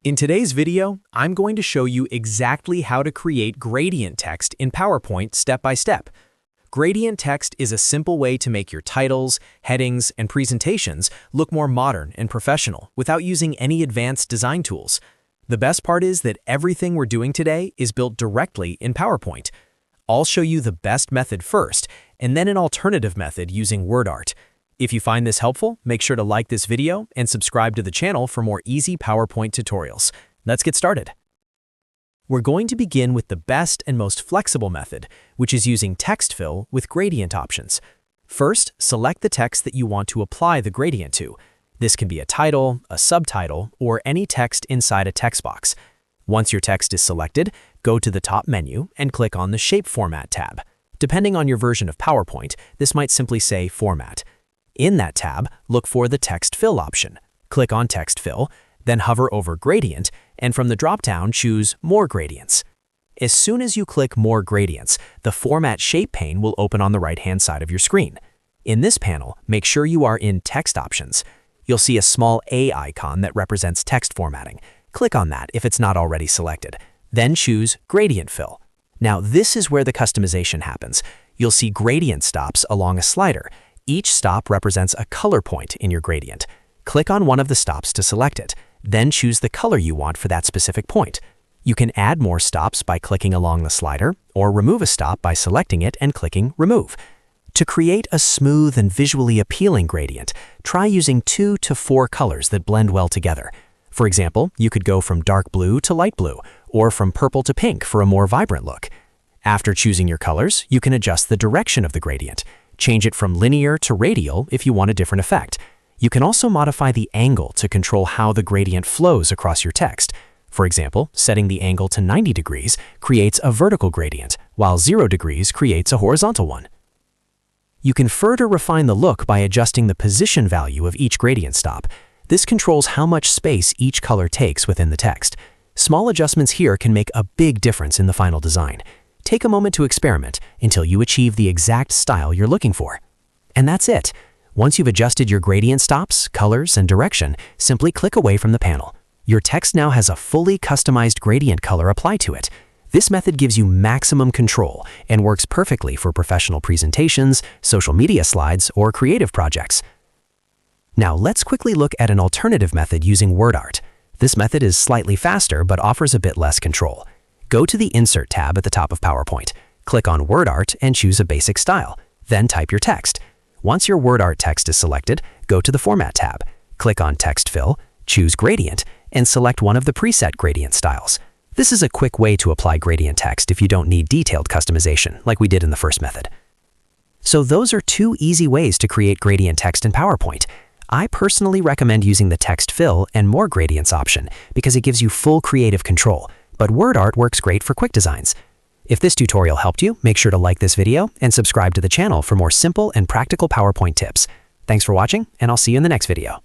In today's video, I'm going to show you exactly how to create gradient text in PowerPoint step by step. Gradient text is a simple way to make your titles, headings, and presentations look more modern and professional without using any advanced design tools. The best part is that everything we're doing today is built directly in PowerPoint. I'll show you the best method first, and then an alternative method using WordArt. If you find this helpful, make sure to like this video and subscribe to the channel for more easy PowerPoint tutorials. Let's get started. We're going to begin with the best and most flexible method, which is using text fill with gradient options. First, select the text that you want to apply the gradient to. This can be a title, a subtitle, or any text inside a text box. Once your text is selected, go to the top menu and click on the Shape Format tab. Depending on your version of PowerPoint, this might simply say Format. In that tab, look for the Text Fill option. Click on Text Fill, then hover over Gradient, and from the drop-down, choose More Gradients. As soon as you click More Gradients, the Format Shape pane will open on the right-hand side of your screen. In this panel, make sure you are in Text Options. You'll see a small A icon that represents text formatting. Click on that if it's not already selected. Then choose Gradient Fill. Now, this is where the customization happens. You'll see gradient stops along a slider. Each stop represents a color point in your gradient. Click on one of the stops to select it, then choose the color you want for that specific point. You can add more stops by clicking along the slider, or remove a stop by selecting it and clicking Remove. To create a smooth and visually appealing gradient, try using 2 to 4 colors that blend well together. For example, you could go from dark blue to light blue, or from purple to pink for a more vibrant look. After choosing your colors, you can adjust the direction of the gradient. Change it from linear to radial if you want a different effect. You can also modify the angle to control how the gradient flows across your text. For example, setting the angle to 90 degrees creates a vertical gradient, while 0 degrees creates a horizontal one. You can further refine the look by adjusting the position value of each gradient stop. This controls how much space each color takes within the text. Small adjustments here can make a big difference in the final design. Take a moment to experiment until you achieve the exact style you're looking for. And that's it. Once you've adjusted your gradient stops, colors, and direction, simply click away from the panel. Your text now has a fully customized gradient color applied to it. This method gives you maximum control and works perfectly for professional presentations, social media slides, or creative projects. Now let's quickly look at an alternative method using WordArt. This method is slightly faster but offers a bit less control. Go to the Insert tab at the top of PowerPoint. Click on WordArt and choose a basic style. Then type your text. Once your WordArt text is selected, go to the Format tab. Click on Text Fill, choose Gradient, and select one of the preset gradient styles. This is a quick way to apply gradient text if you don't need detailed customization like we did in the first method. So those are 2 easy ways to create gradient text in PowerPoint. I personally recommend using the Text Fill and More Gradients option because it gives you full creative control. But WordArt works great for quick designs. If this tutorial helped you, make sure to like this video and subscribe to the channel for more simple and practical PowerPoint tips. Thanks for watching, and I'll see you in the next video.